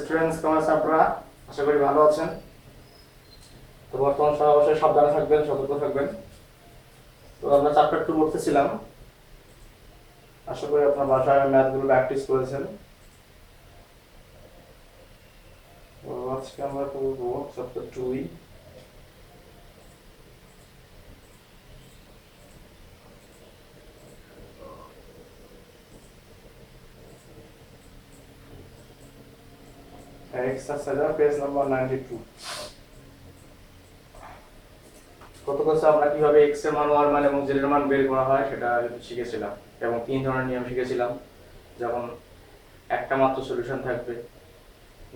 Students কেমন আছেন আপনারা? আশা করি ভালো আছেন। তো বর্তমান সময় অবশ্যই সাবধানে থাকবেন, সতর্ক থাকবেন। তো আমরা চ্যাপ্টার 2 পড়তেছিলাম। আশা করি আপনার বাসায় ম্যাথগুলো প্র্যাকটিস করেছেন। তো আজকে আমরা পড়বো চ্যাপ্টার 2 এক্সারসাইজ পেজ নাম্বার 92। গত ক্লাসে আমরা কিভাবে এক্স এর মান, ওয়ার মান এবং জেড এর মান বের করা হয় সেটা শিখেছিলাম এবং 3 ধরনের নিয়ম শিখেছিলাম। যখন একটা মাত্র সলিউশন থাকবে,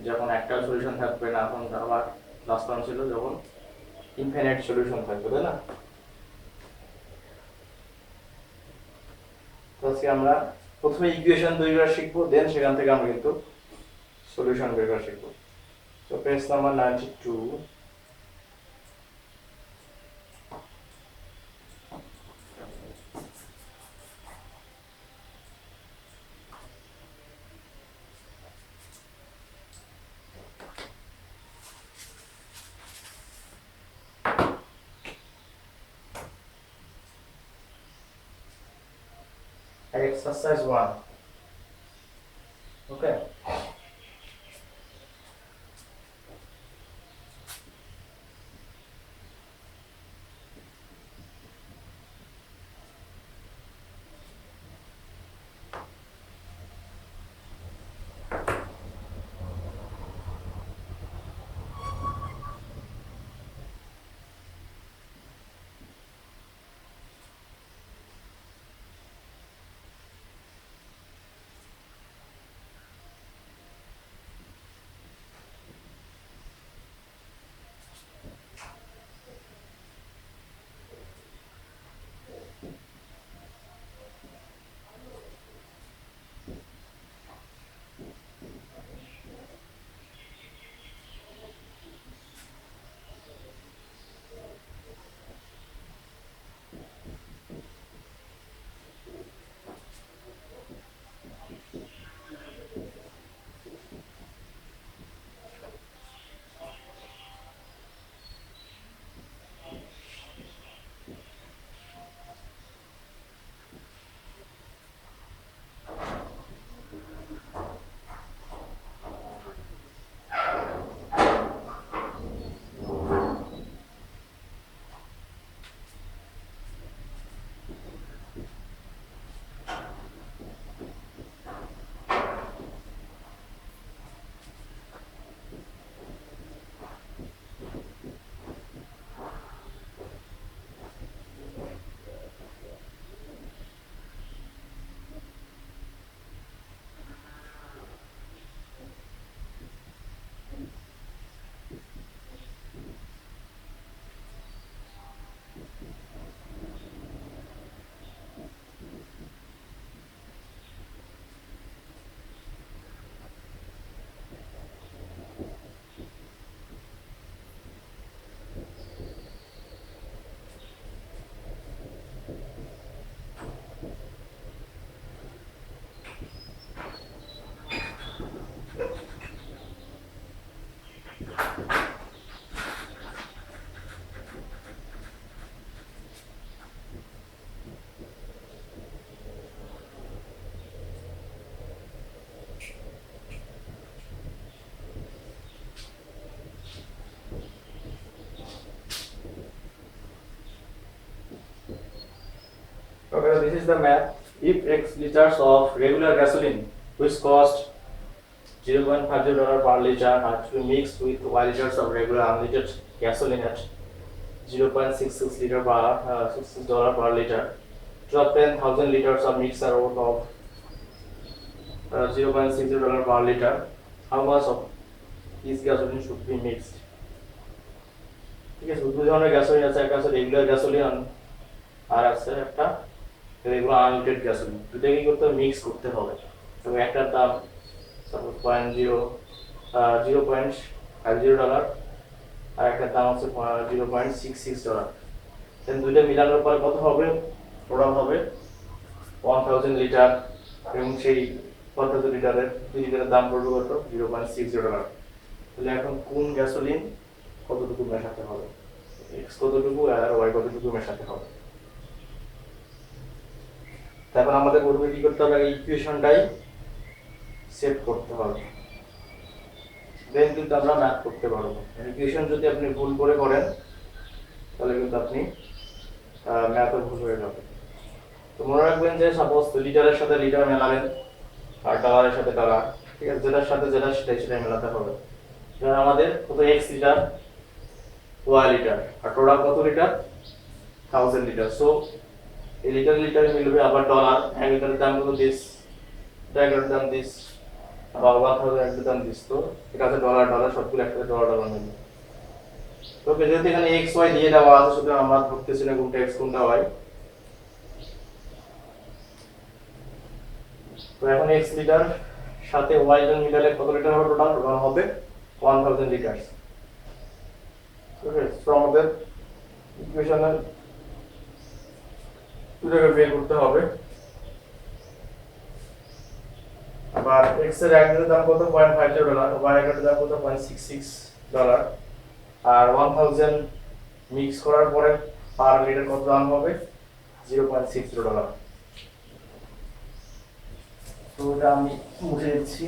যখন একটা সলিউশন থাকবে না, তখন আবার লাস্ট ওয়ান ছিল যখন ইনফিনিট সলিউশন থাকবে, তাই না? তো আজকে আমরা প্রথমে ইকুয়েশন তৈরি করা শিখবো, দেন সেখান থেকে আমরা কিন্তু সলিউশন বের করা শিখবো। তো page number 92। Exercise 1. Okay. Okay, this is the math. If X liters of regular gasoline, which cost $0.50 per liter, are to be mixed with Y liters of regular unleaded gasoline at $0.66 per liter, to obtain 1,000 liters of mixture of $0.60 per liter, how much of each gasoline should be mixed? ঠিক আছে, দুই ধরনের gasoline আছে, একটা আছে regular gasoline আর আছে একটা regular unlimited gasoline. দুটাকে কি করতে হবে? মিক্স করতে হবে। এবং একটার দাম সাপোজ $0.50 আর একটার দাম হচ্ছে $0.66। দেন দুইটা মিলানোর পরে কত হবে? টোটাল হবে 1000 লিটার। এবং সেই পঞ্চাশ লিটারের 2 লিটারের দাম পড়বে কত $0.60। তাহলে এখন কোন গ্যাসোলিন কতটুকু মেশাতে হবে, এক্স কতটুকু আর ওয়াই কতটুকু মেশাতে হবে। তারপর আমাদের প্রথমে কি করতে হবে, ইকুয়েশনটাই সেট করতে হবে, দেন কিন্তু আমরা ম্যাথ করতে পারবো। ইকুয়েশন যদি আপনি ভুল করে করেন তাহলে কিন্তু আপনি ম্যাথও ভুল হয়ে যাবে। তো মনে রাখবেন যে সাপোজ লিটারের সাথে লিটার মেলাবেন আর ডলারের সাথে ডলার, ঠিক আছে, যেটার সাথে যেটা সেটাই মেলাতে হবে। যেমন আমাদের কত এক্স লিটার ওয়াই লিটার আর টোটাল কত লিটার 1000 লিটার। সো এই লিটার লিটারে মিলবে আবার ডলার, 1 লিটারের দাম কত দিস, 1 লিটারের দাম দিস, আবার 1000 1 লিটার দাম দিস। তো এটা আছে ডলার ডলার সবগুলো একসাথে ডলার ডলার মিলবে। তো যেহেতু এখানে এক্স ওয়াই দিয়ে দেওয়া আছে সুতরাং আমরা ধরতেছি না কোনটা এক্স কোনটা ওয়াই। তো এখন এক্স লিটার সাথে ওয়াই জন মিলালে কত লিটার হবে, টোটাল হবে 1000 লিটার। ওকে, সো আমাদের ইকুয়েশনের দুটোকে বের করতে হবে। আবার এক্স এর এক লিটারের দাম কত $0.50, ওয়াই এর দাম কত $0.66, আর 1000 মিক্স করার পরে পার লিটার কত দাম হবে $0.60। তো এটা আমি মুছে দিচ্ছি।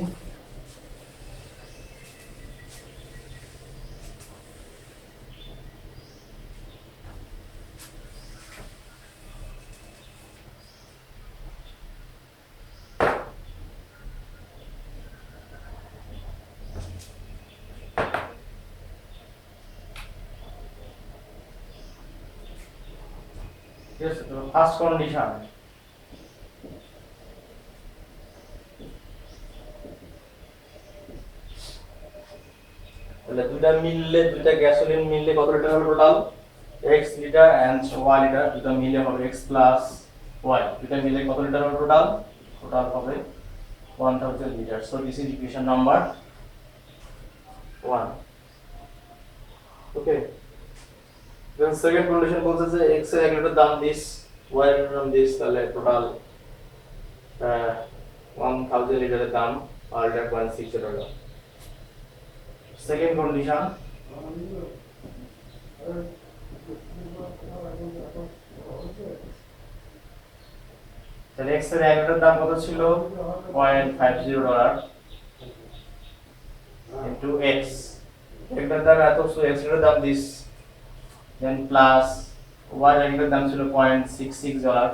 ঠিক আছে, তো ফার্স্ট কন্ডিশন তাহলে দুইটা গ্যাসোলিন মিললে কত লিটার হবে total x litre and y litre, দুটো মিলে হবে x প্লাস y, দুটো মিলে কত লিটার হবে টোটাল হবে 1000 litre. So this is equation number 1। Okay, then second condition বলছে যে x এর 1 লিটার দাম দিস, y এর দাম দিস, তাহলে টোটাল 1000 লিটারের দাম আর এটা $0.60। সেকেন্ড কন্ডিশন তাহলে x এর 1 লিটার দাম কত ছিল $0.50 into x, এটার দাম এত, সো x এর দাম দিস, দেন প্লাস y এর দাম ছিল $0.66,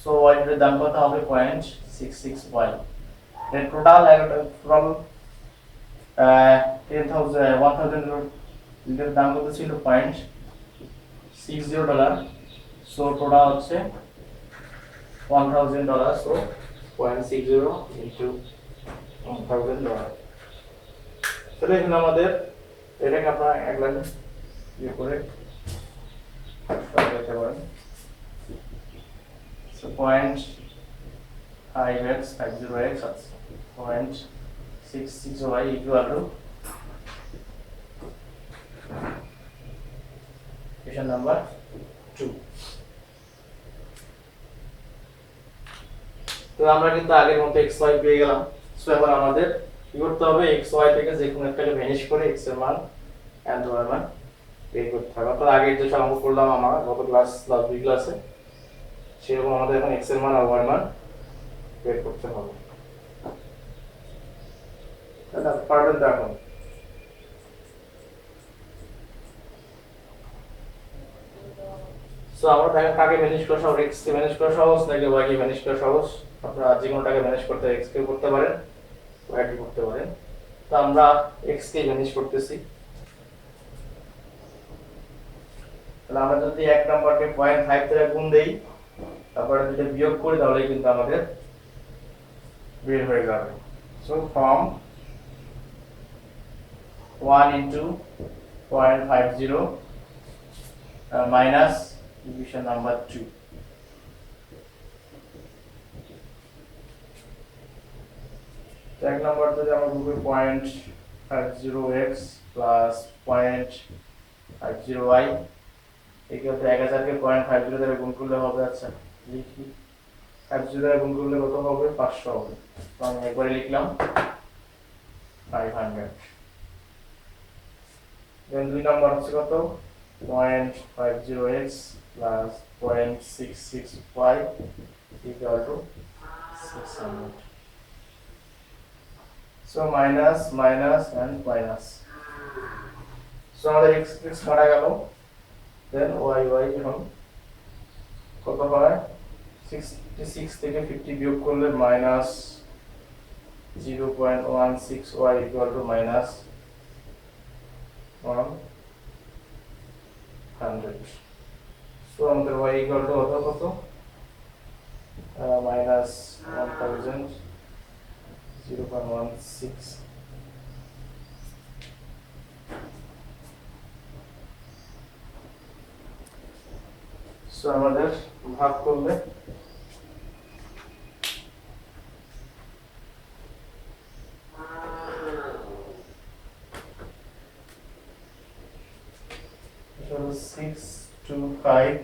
সো y এর দাম কত হবে $0.66y, দেন টোটাল 1000 লিটার দাম কত ছিল $0.60, সো টোটাল হচ্ছে $1000, সো 0.60 into $1000। তাহলে এখানে আমাদের এটাকে আপনারা এক লাইন ইয়ে করে লিখতে পারেন। So 0.5x 50x 0.66y equal to equation number 2। তো আমরা কিন্তু আগের মতো x y পেয়ে গেলাম। সো এখন আমাদের কি করতে হবে, x y থেকে যে কোনো একটাকে ভ্যানিশ করে x এর মান and y এর মান বের করতে হবে। অর্থাৎ আগে যে অঙ্ক করলাম আমরা গত লাস্ট দুই ক্লাসে, সেরকম আমাদের এখন x এর মান আর y এর মান বের করতে হবে। তাহলে পারবেন তো এখন? সো আমরা কাকে ম্যানেজ করা সহজ, x কে ম্যানেজ করা সহজ নাকি y কে ম্যানেজ করা সহজ? আপনারা যে কোনোটাকে ম্যানেজ করতে x কে করতে পারেন, y কে করতে পারেন। তো আমরা x কে ম্যানেজ করতেছি। তাহলে আমরা যদি এক নাম্বারকে 0.5 দ্বারা গুণ দেই, তারপরে যদি বিয়োগ করি তাহলে কিন্তু আমাদের বের হয়ে যাবে। So from 1 into 0.50 minus equation number 2। এক নাম্বার যদি আমরা গুণ করি 0.50x plus 0.50y equal to 1000 কে 0.50 দ্বারা গুণ করলে হবে, আচ্ছা লিখি, 50 দ্বারা গুণ করলে কত হবে 500 হবে, আমি একবারে লিখলাম 500। দেন 2 নাম্বার হচ্ছে কত 0.50x plus 0.665 equal to 600। So minus minus and minus, so আমাদের x x কাটা গেল। দেন y y এখন কত হয় 66 থেকে 50 বিয়োগ করলে minus 0.16 y equal to minus 100। So আমাদের y ইকুয়াল টু কত মাইনাস 1000 0.16। সো আমাদের ভাগ করলে এটা হলো 625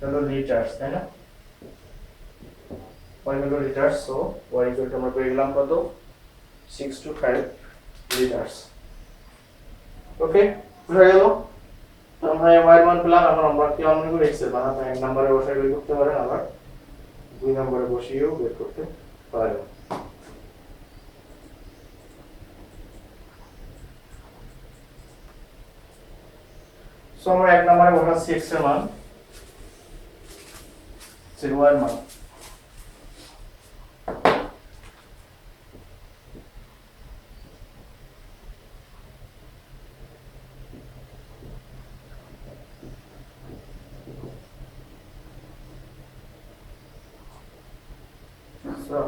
হলো লিটারস, তাই না? y হলো litre, so y equal to আমরা পেয়ে গেলাম কত 625 লিটারস। ওকে, হয়ে গেল। আমরা y এর মান পেলাম। এখন আমরা কি অন্য করে x এর মান আপনি 1 নম্বরে বসিয়ে বের করতে পারেন, আবার 2 নম্বরে বসিয়েও বের করতে পারেন। সো আমরা 1 নম্বরে বসাচ্ছি x এর মান, y এর মান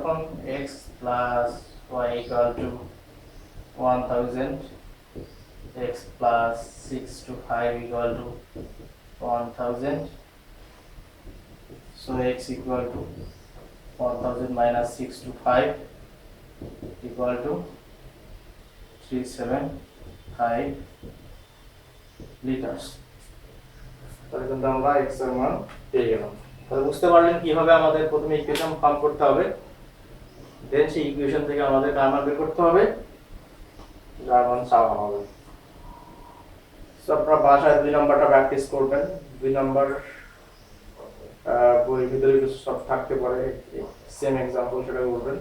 এখন x plus y equal to 1000, x plus 6 to 5 equal to 1000, so x equal to 1000 minus 6 to 5 equal to 375 liters। তাহলে কিন্তু আমরা x এর মান পেয়ে গেলাম। তাহলে বুঝতে পারলেন কিভাবে আমাদের প্রথমে ইকুয়েশন ফর্ম করতে হবে, দেন সেই ইকুয়েশন থেকে আমাদের কার মান বের করতে হবে, যার মান চাওয়া হবে। সো আপনারা বাসায় 2 নাম্বারটা প্র্যাকটিস করবেন। 2 নাম্বার বইয়ের ভিতরে কিছু সব থাকতে পারে, সেম एग्जांपल সেটা করবেন।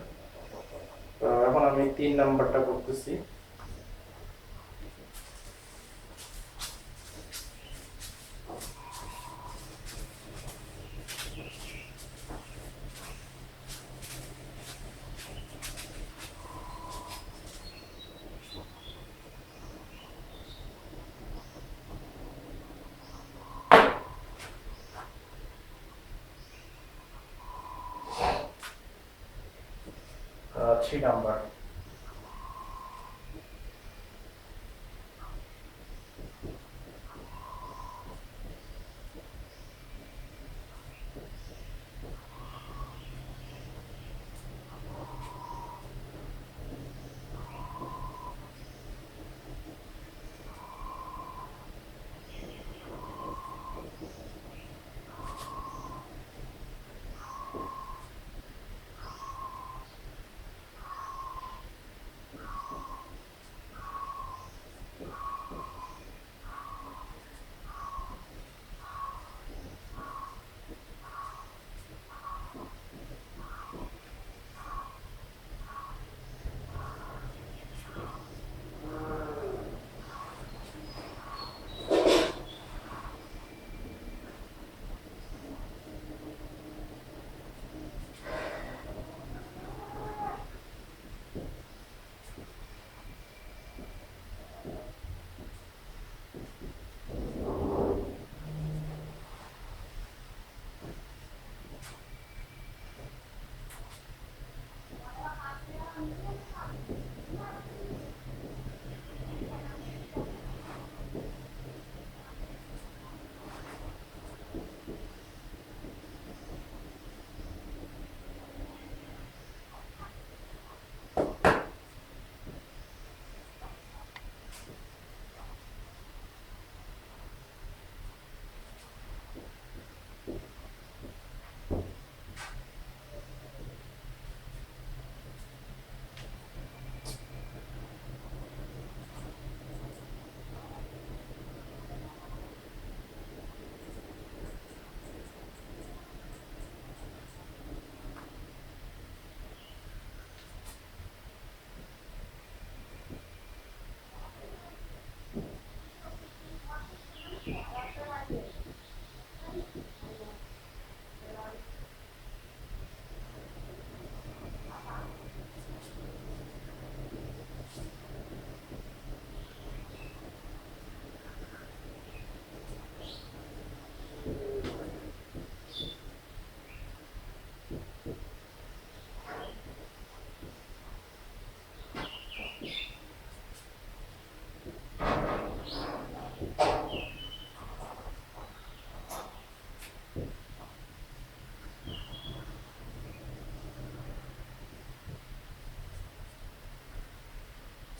তো এখন আমি 3 নাম্বারটা করতেছি। थ्री नंबर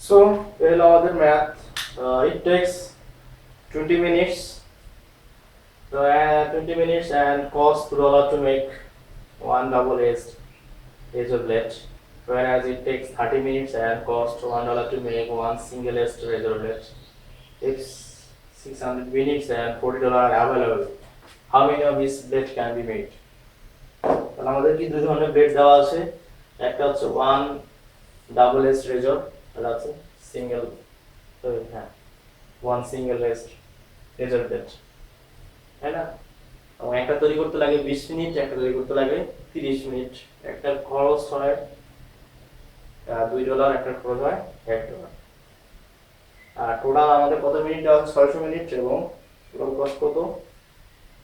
So এই হলো আমাদের math. It takes 20 minutes. So 20 minutes and cost $2 to make one double-edged razor blade, whereas it takes 30 minutes and cost $1 to make one single-edged razor blade. If 600 minutes and $40 are available, how many of these blades can be made? তাহলে আমাদের কি দুই ধরনের blade দেওয়া আছে, একটা হচ্ছে one double edge razor, আর আছে সিঙ্গেল, হ্যাঁ one single edge razor blade, তাই না? এবং একটা তৈরি করতে লাগে 20 মিনিট, একটা তৈরি করতে লাগে 30 মিনিট। একটা খরচ হয় $2, একটা খরচ হয় $1। আর টোটাল আমাদের কত মিনিট দেওয়া আছে? 600 মিনিট, এবং টোটাল কস্ট কত?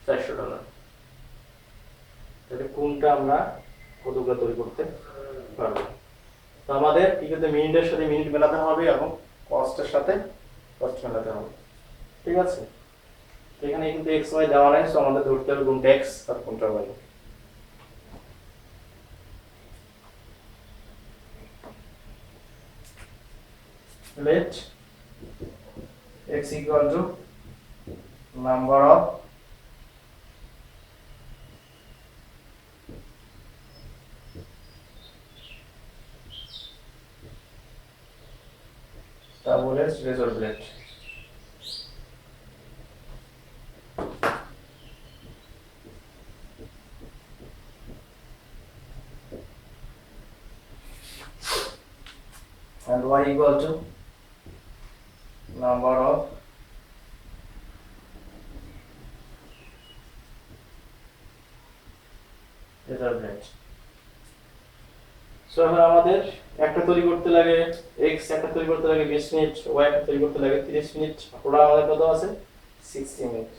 $400। তাহলে কোনটা আমরা কতগুলো তৈরি করতে পারবো? তো আমাদের কি করতে, মিনিটের সাথে মিনিট মেলাতে হবে এবং কস্টের সাথে কস্ট মেলাতে হবে, ঠিক আছে? এখানে কিন্তু এক্স ওয়াই দেওয়া নাই, সো আমাদের ধরতে হবে কোনটা এক্স আর কোনটা Y. Let x equal to number of double-edged razor blade. And y equal to number of razor blade. So এখন আমাদের একটা তৈরি করতে লাগে x, একটা তৈরি করতে লাগে 20 মিনিট, y একটা তৈরি করতে লাগে 30 মিনিট, ওটা আমাদের কত আছে? 60 মিনিট।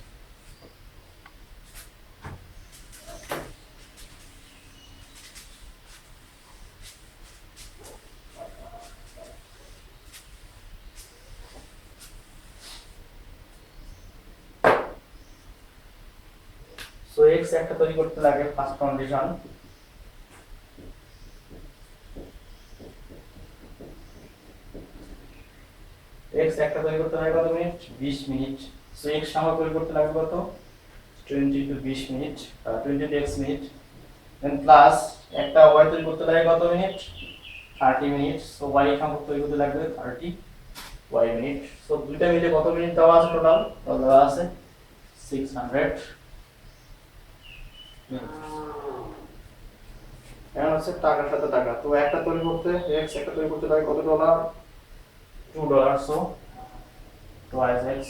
সো x একটা তৈরি করতে লাগে, ফার্স্ট কন্ডিশন x একটা তৈরি করতে লাগে কত মিনিট? 20 মিনিট। সো x আমরা তৈরি করতে লাগে কত? 20 to 20 minute, 20 to x minute, then plus একটা y তৈরি করতে লাগে কত মিনিট? 30 মিনিট। সো y সংখ্যক তৈরি করতে লাগবে 30 y মিনিট। সো দুইটা মিলে কত মিনিট দেওয়া আছে টোটাল? দেওয়া আছে 600 মিনিট। এখন হচ্ছে টাকার সাথে টাকা, তো একটা তৈরি করতে x একটা তৈরি করতে লাগে কত dollar? $2। So twice x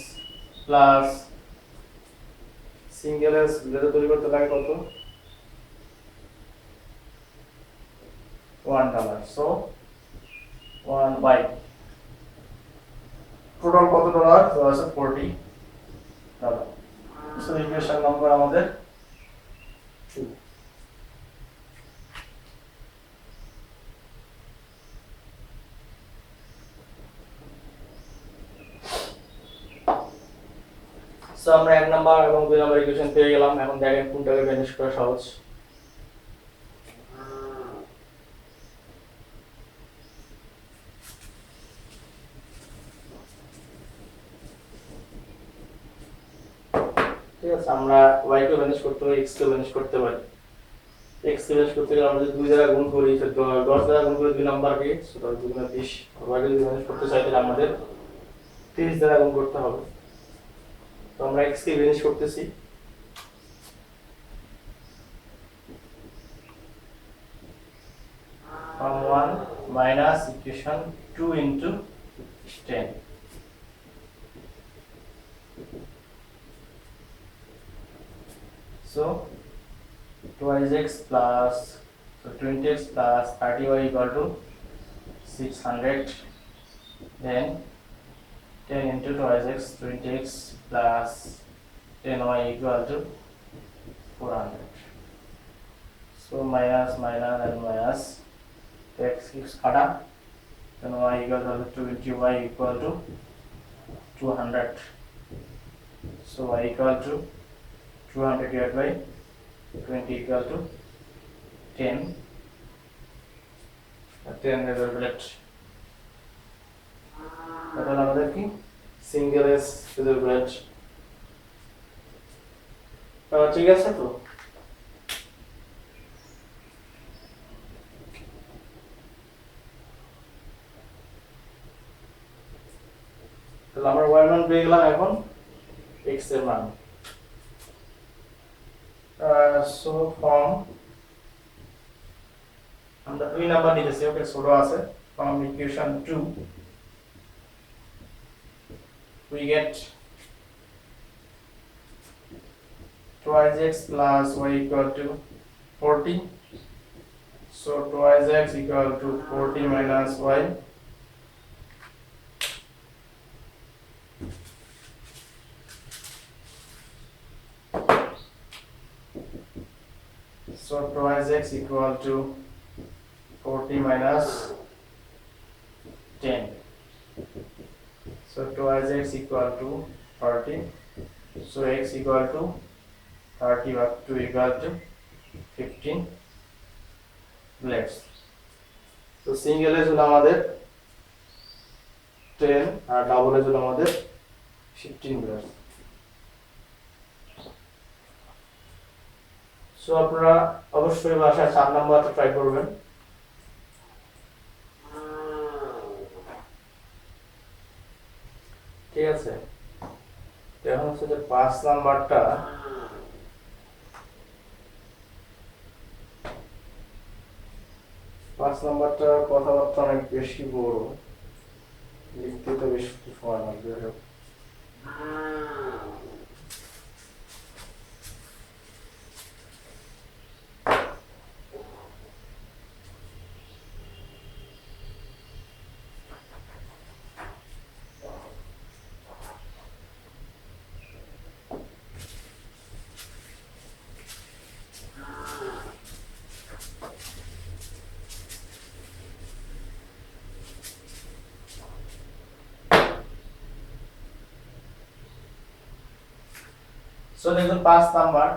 plus single S blade তৈরি করতে লাগে কত? $1। সো 1/, টোটাল কত ডলার? তো আছে $40। সো ইকুয়েশন নাম্বার আমাদের 2। সো আমরা 1 নাম্বার এবং 2 নাম্বার ইকুয়েশন পেয়ে গেলাম। এখন দেখেন কোনটাকে ভ্যানিশ করা সহজ। ঠিক আছে, আমরা y কে ভ্যানিশ করতে পারি, x কে ভ্যানিশ করতে পারি। x কে ভ্যানিশ করতে গেলে আমরা যদি 2 দ্বারা গুণ করি, 10 দ্বারা গুণ করে 2 নাম্বারকে, সো 10 × 20। y কে যদি ভ্যানিশ করতে চাই তাহলে আমাদের 30 দ্বারা গুণ করতে হবে। তো আমরা x কে ভ্যানিশ করতেছি, from 1 minus equation 2 into 10. So twice x plus, so 20x plus 30y equal to 600, then 10 into twice x, 20x plus 10y equal to 400. So minus minus and minus, x is kada, then y equal to 20y equal to 200. So y equal to 200 divided by 20 equal to 10. 10 razor blade. এটা হলো আমাদের কি single S bread. ঠিক আছে তো। তাহলে আমরা y মান পেয়ে গেলাম, এখন x এর মান। সো ফর্ম আমরা 2 নাম্বার নিতেছি, ওকে ছোট আছে। Form equation 2 we get twice x plus y equal to 40. So twice x equal to 40 minus y. So twice x equal to 40 minus 10. So twice x equal to 30. So x equal to 30 up to equal to 15 blades. So single এর জন্য আমাদের 10 আর double এর জন্য আমাদের 15 blades. So আপনারা অবশ্যই বাসায় 4 নাম্বারটা ট্রাই করবেন। ঠিক আছে, এখন হচ্ছে যে 5 নাম্বারটা কথাবার্তা অনেক বেশি বড়, লিখতে তো বেশি সময় লাগবে। সো দেখুন 5 number,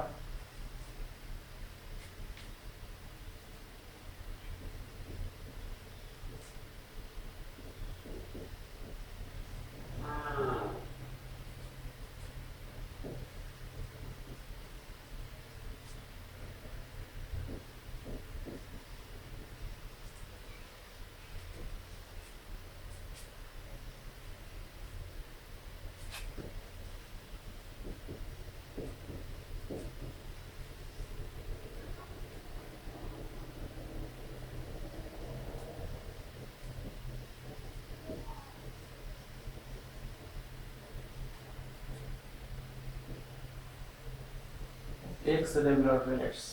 x regular minutes.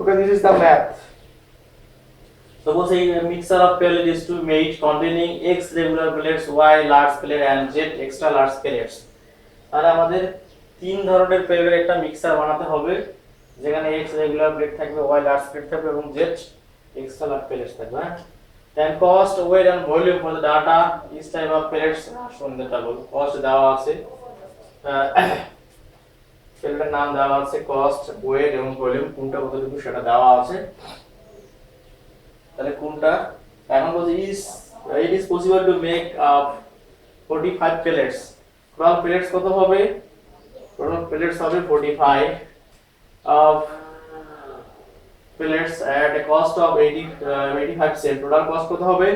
Okay, this is the math. Suppose a mixture of pellet is to be made containing X regular pellets, Y large pellet and Z extra large pellets. তাহলে আমাদের তিন ধরনের পেলেটের একটা mixer বানাতে হবে, যেখানে X regular plate থাকবে, Y large plate থাকবে এবং Z এক্সট্রা লার্জ pellets থাকবে। Then cost, weight and volume for the data each type of pellets shown in the table. Cost দেওয়া আছে, পেলেটের নাম দেওয়া আছে, কস্ট, ওয়েট এবং ভলিউম কোনটা কতটুকু সেটা দেওয়া আছে। তাহলে কোনটা এখন বলছে it is possible to make 45 pellets. Total pellets কত হবে? টোটাল pellets হবে 45 of pellets at a cost of 85 cents. Total cost কত হবে?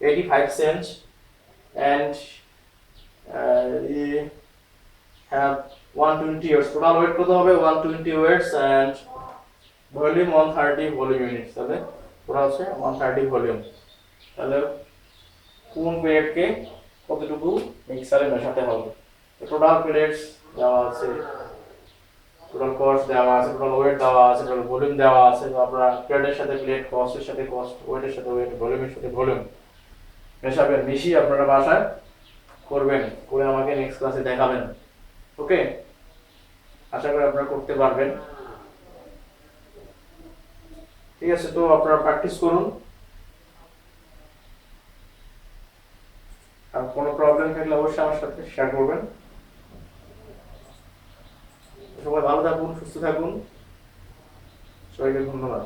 85 cents, and we have 120 weights. Total wait কত হবে? 120 weights and volume 130 volume units. তাহলে total হচ্ছে 130 volume. তাহলে কোন পেলেটকে কতটুকু মিক্সারে মেশাতে হবে? টোটাল পেলেটস দেওয়া আছে, টোটাল কস্ট দেওয়া আছে, টোটাল ওয়েট দেওয়া আছে, টোটাল ভলিউম দেওয়া আছে। তো আপনারা প্লেটের সাথে প্লেট, কস্টের সাথে কস্ট, ওয়েটের সাথে ওয়েট, ভলিউমের সাথে ভলিউম মেশাবেন, মিশিয়ে আপনারা বাসায় করবেন, করে আমাকে নেক্সট ক্লাসে দেখাবেন। ওকে, আশা করি আপনারা করতে পারবেন। ঠিক আছে, তো আপনারা প্র্যাকটিস করুন, আর কোনো প্রবলেম থাকলে অবশ্যই আমার সাথে শেয়ার করবেন। সবাই ভালো থাকুন, সুস্থ থাকুন, সবাইকে ধন্যবাদ।